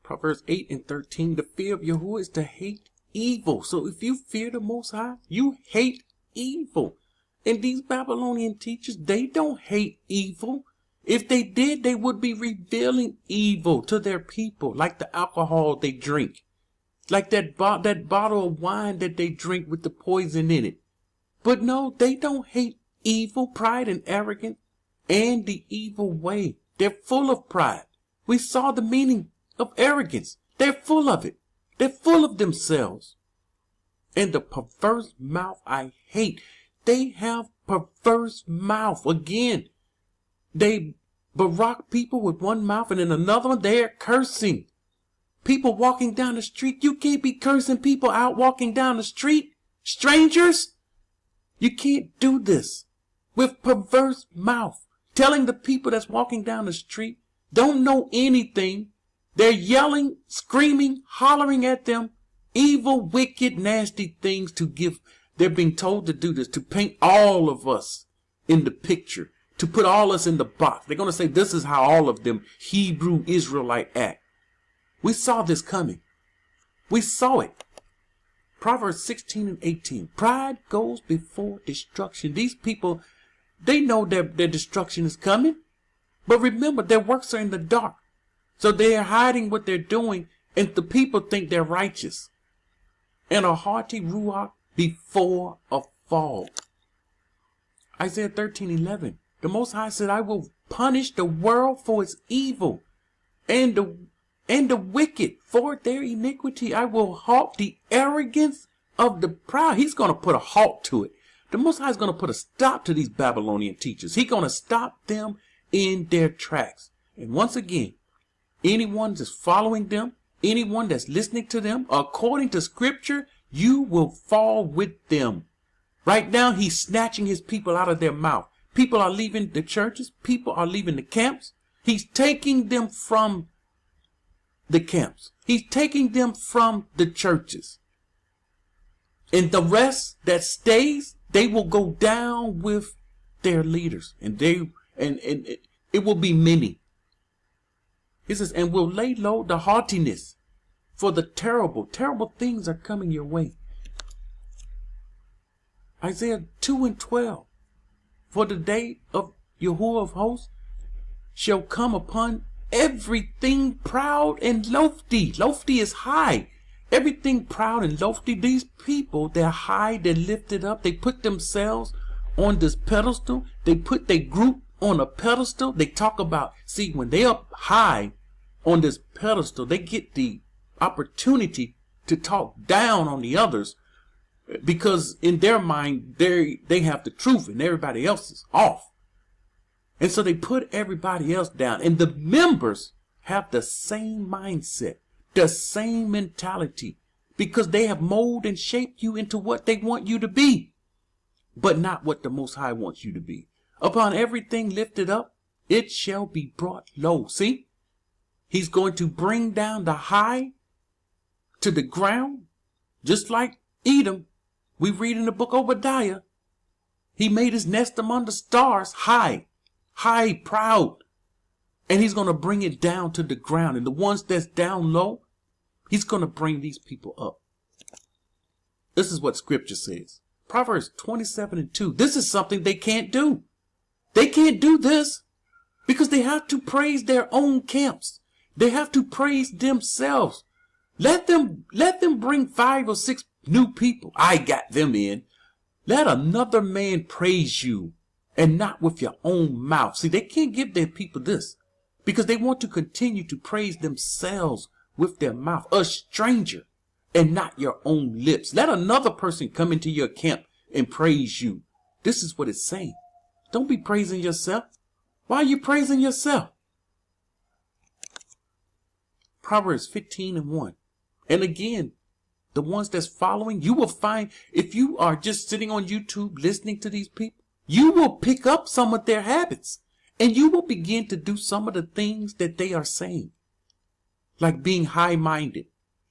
Proverbs 8 and 13, the fear of Yahuwah is to hate evil. So if you fear the Most High, you hate evil. And these Babylonian teachers, they don't hate evil. If they did, they would be revealing evil to their people, like the alcohol they drink, like that bottle of wine that they drink with the poison in it. But no, they don't hate evil, pride, and arrogance, and the evil way. They're full of pride. We saw the meaning of arrogance. They're full of it. They're full of themselves. And the perverse mouth I hate. They have perverse mouth. Again, they barack people with one mouth, and in another one, they're cursing. People walking down the street, you can't be cursing people out walking down the street. Strangers, you can't do this with perverse mouth. Telling the people that's walking down the street, don't know anything. They're yelling, screaming, hollering at them, evil, wicked, nasty things to give. They're being told to do this, to paint all of us in the picture, to put all us in the box. They're going to say this is how all of them Hebrew Israelite act. We saw this coming. We saw it. Proverbs 16 and 18. Pride goes before destruction. These people, they know their destruction is coming. But remember, their works are in the dark. So they're hiding what they're doing, and the people think they're righteous. And a haughty ruach before a fall. Isaiah 13:11. The Most High said, I will punish the world for its evil, and the wicked for their iniquity. I will halt the arrogance of the proud. He's going to put a halt to it. The Most High is going to put a stop to these Babylonian teachers. He's going to stop them in their tracks. And once again, anyone that's following them, anyone that's listening to them, according to scripture, you will fall with them. Right now, he's snatching his people out of their mouth. People are leaving the churches. People are leaving the camps. He's taking them from the camps. He's taking them from the churches. And the rest that stays, they will go down with their leaders. And it will be many. He says, and will lay low the haughtiness, for the terrible, terrible things are coming your way. Isaiah 2 and 12. For the day of Yahuwah of hosts shall come upon everything proud and lofty. Lofty is high. Everything proud and lofty. These people, they're high, they're lifted up. They put themselves on this pedestal. They put their group on a pedestal. They talk about, see, when they up high on this pedestal, they get the opportunity to talk down on the others, because in their mind, they have the truth and everybody else is off. And so they put everybody else down. And the members have the same mindset, the same mentality, because they have molded and shaped you into what they want you to be, but not what the Most High wants you to be. Upon everything lifted up, it shall be brought low. See, he's going to bring down the high to the ground, just like Edom. We read in the book of Obadiah, he made his nest among the stars, high, proud. And he's going to bring it down to the ground. And the ones that's down low, he's going to bring these people up. This is what scripture says. Proverbs 27 and 2. This is something they can't do. They can't do this because they have to praise their own camps. They have to praise themselves. Let them bring 5 or 6 new people. I got them in. Let another man praise you and not with your own mouth. See, they can't give their people this because they want to continue to praise themselves with their mouth. A stranger and not your own lips. Let another person come into your camp and praise you. This is what it's saying. Don't be praising yourself. Why are you praising yourself? Proverbs 15 and 1. And again, the ones that's following, you will find, if you are just sitting on YouTube listening to these people, you will pick up some of their habits and you will begin to do some of the things that they are saying. Like being high-minded,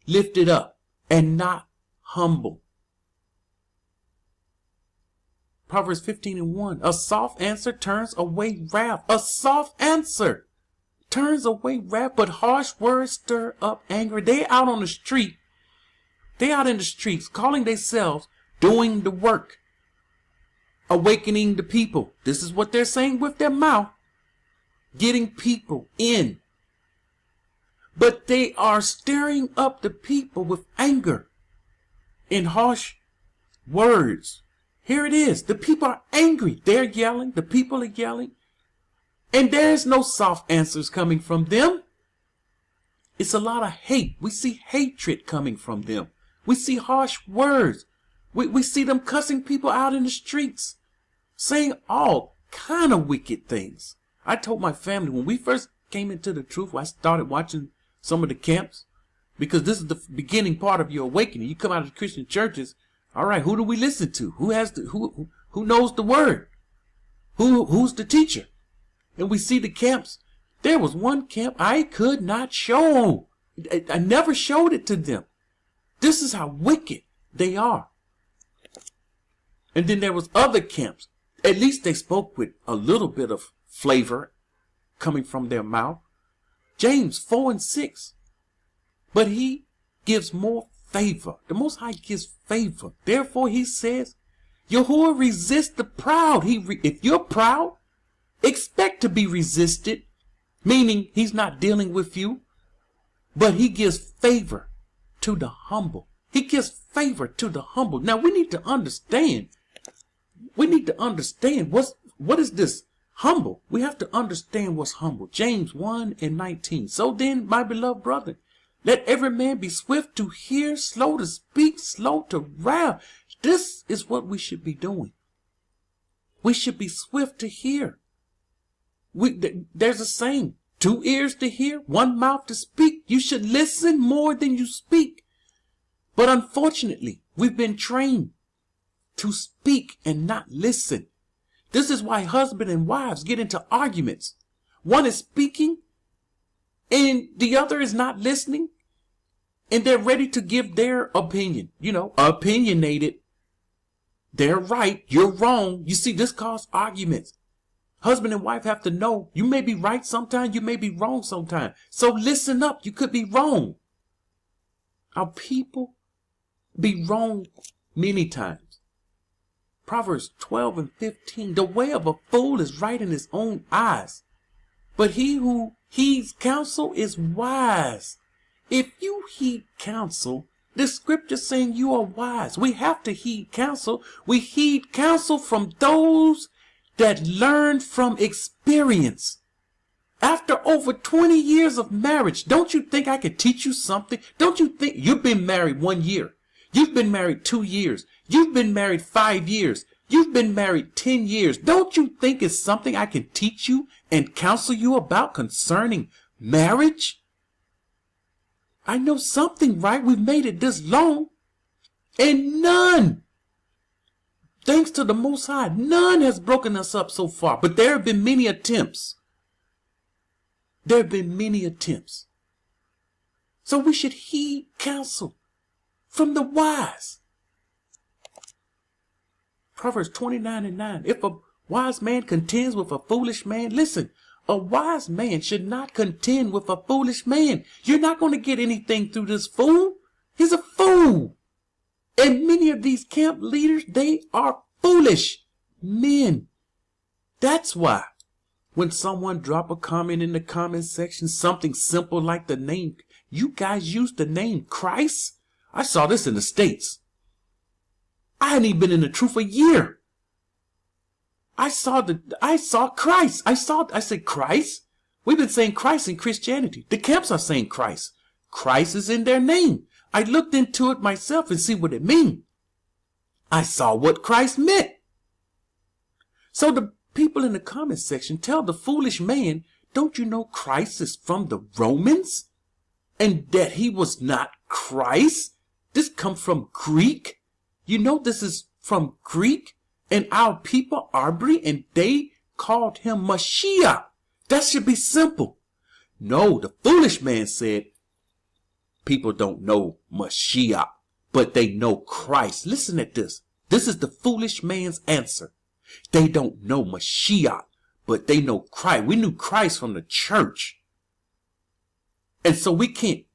lifted up, and not humble. Proverbs 15 and 1. A soft answer turns away wrath. A soft answer turns away wrath, but harsh words stir up anger. They out on the street. They out in the streets calling themselves doing the work, awakening the people. This is what they're saying with their mouth, getting people in. But they are stirring up the people with anger and harsh words. Here it is. The people are angry. They're yelling. The people are yelling. And there's no soft answers coming from them. It's a lot of hate. We see hatred coming from them. We see harsh words. We see them cussing people out in the streets, saying all kind of wicked things. I told my family when we first came into the truth, I started watching some of the camps, because this is the beginning part of your awakening. You come out of the Christian churches. All right, who do we listen to? Who knows the word? Who's the teacher? And we see the camps. There was one camp I could not show. I never showed it to them. This is how wicked they are. And then there was other camps. At least they spoke with a little bit of flavor coming from their mouth. James 4 and 6. But he gives more favor. The Most High gives favor. Therefore he says, Yahuwah resists the proud. If you're proud, expect to be resisted. Meaning he's not dealing with you. But he gives favor to the humble. He gives favor to the humble. Now we need to understand. What is this humble? We have to understand what's humble. James 1 and 19. So then, my beloved brother, let every man be swift to hear, slow to speak, slow to wrath. This is what we should be doing. We should be swift to hear. There's a saying, 2 ears to hear, 1 mouth to speak. You should listen more than you speak. But unfortunately, we've been trained to speak and not listen. This is why husband and wives get into arguments. One is speaking and the other is not listening. And they're ready to give their opinion. Opinionated. They're right. You're wrong. You see, this causes arguments. Husband and wife have to know you may be right sometimes. You may be wrong sometimes. So listen up. You could be wrong. Our people be wrong many times. Proverbs 12 and 15. The way of a fool is right in his own eyes, but he who heeds counsel is wise. If you heed counsel, the scripture saying you are wise. We have to heed counsel. We heed counsel from those that learn from experience. After over 20 years of marriage, don't you think I could teach you something? Don't you think you've been married 1 year? You've been married 2 years. You've been married 5 years. You've been married 10 years. Don't you think it's something I can teach you and counsel you about concerning marriage? I know something, right? We've made it this long. And none, thanks to the Most High, none has broken us up so far. But there have been many attempts. There have been many attempts. So we should heed counsel from the wise. Proverbs 29 and 9. If a wise man contends with a foolish man, listen, a wise man should not contend with a foolish man. You're not going to get anything through this fool. He's a fool. And many of these camp leaders, they are foolish men. That's why when someone drop a comment in the comment section, something simple like the name, you guys use the name Christ. I saw this in the States. I hadn't even been in the truth a year. I saw Christ. I said Christ. We've been saying Christ in Christianity. The camps are saying Christ. Christ is in their name. I looked into it myself and see what it means. I saw what Christ meant. So the people in the comment section tell the foolish man, don't you know Christ is from the Romans? And that he was not Christ? This comes from Greek. You know this is from Greek. And our people Arbri, and they called him Mashiach. That should be simple. No, the foolish man said, people don't know Mashiach, but they know Christ. Listen at this. This is the foolish man's answer. They don't know Mashiach, but they know Christ. We knew Christ from the church. And so we can't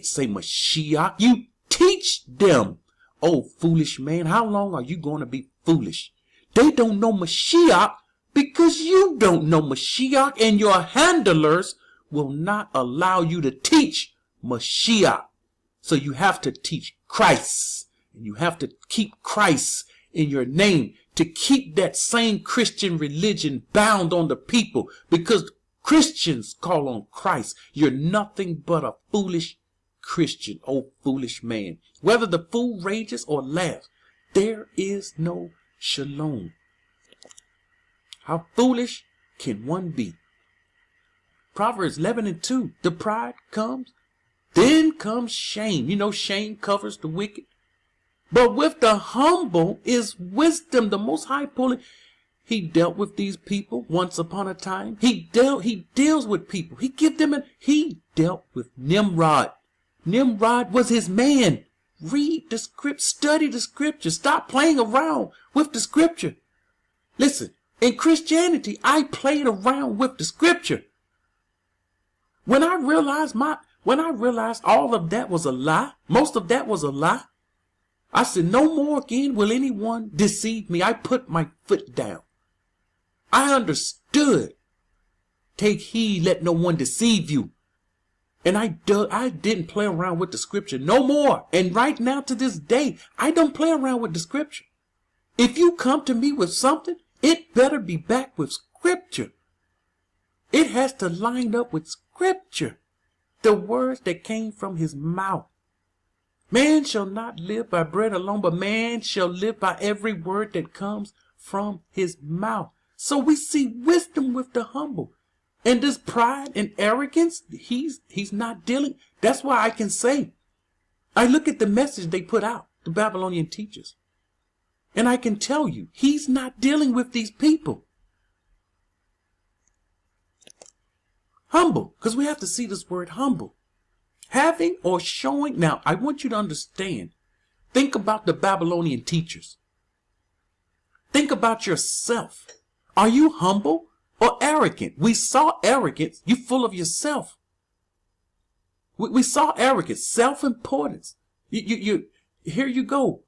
say Mashiach. You teach them. Oh, foolish man, how long are you going to be foolish? They don't know Mashiach because you don't know Mashiach, and your handlers will not allow you to teach Mashiach. So you have to teach Christ, and you have to keep Christ in your name to keep that same Christian religion bound on the people, because Christians call on Christ. You're nothing but a foolish Christian, oh foolish man. Whether the fool rages or laughs, there is no shalom. How foolish can one be? Proverbs 11:2. The pride comes, then comes shame. You know, shame covers the wicked. But with the humble is wisdom. The Most High pulling. He dealt with these people once upon a time. He deals with people. He dealt with Nimrod. Nimrod was his man. Read the script, study the scripture. Stop playing around with the scripture. Listen, in Christianity, I played around with the scripture. When I realized all of that was a lie, most of that was a lie, I said, no more again will anyone deceive me. I put my foot down. I understood. Take heed, let no one deceive you. And I didn't play around with the scripture no more. And right now to this day, I don't play around with the scripture. If you come to me with something, it better be backed with scripture. It has to line up with scripture. The words that came from his mouth. Man shall not live by bread alone, but man shall live by every word that comes from his mouth. So we see wisdom with the humble. And this pride and arrogance, he's not dealing. That's why I can say, I look at the message they put out, the Babylonian teachers. And I can tell you, he's not dealing with these people. Humble, because we have to see this word humble. Having or showing. Now, I want you to understand. Think about the Babylonian teachers. Think about yourself. Are you humble or arrogant? We saw arrogance. You full of yourself. We saw arrogance, self-importance. Here you go.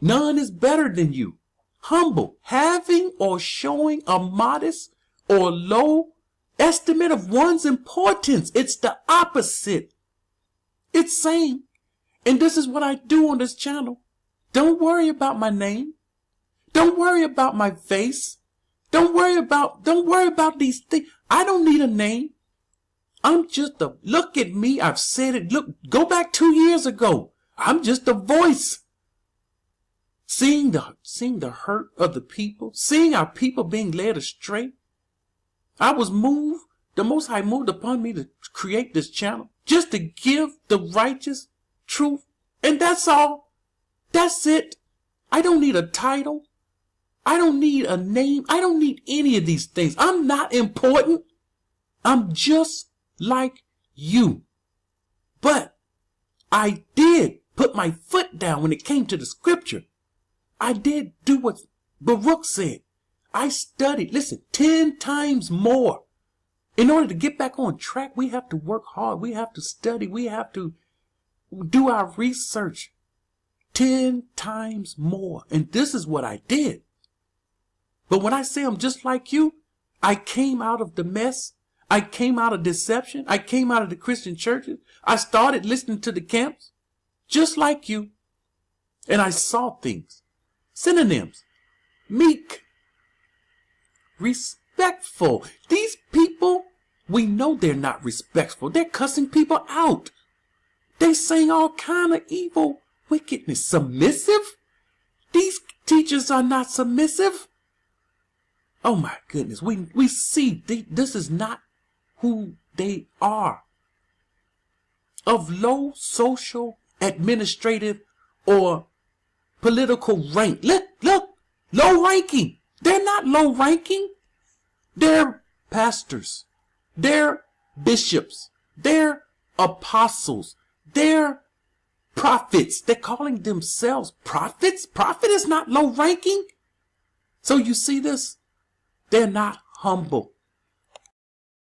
None is better than you. Humble, having or showing a modest or low estimate of one's importance. It's the opposite. It's saying, and this is what I do on this channel. Don't worry about my name. Don't worry about my face. Don't worry about these things. I don't need a name. I'm just look at me. I've said it. Look, go back 2 years ago. I'm just a voice. Seeing the hurt of the people, seeing our people being led astray. I was moved. The Most High moved upon me to create this channel just to give the righteous truth. And that's all. That's it. I don't need a title. I don't need a name. I don't need any of these things. I'm not important. I'm just like you. But I did put my foot down when it came to the scripture. I did do what Baruch said. I studied, listen, 10 times more. In order to get back on track, we have to work hard. We have to study. We have to do our research 10 times more. And this is what I did. But when I say I'm just like you, I came out of the mess. I came out of deception. I came out of the Christian churches. I started listening to the camps just like you. And I saw things. Synonyms. Meek. Respectful. These people, we know they're not respectful. They're cussing people out. They're saying all kind of evil wickedness. Submissive? These teachers are not submissive. Oh my goodness. We see this is not who they are. Of low social, administrative, or political rank. Look, low ranking. They're not low ranking. They're pastors. They're bishops. They're apostles. They're prophets. They're calling themselves prophets. Prophet is not low ranking. So you see this? They're not humble.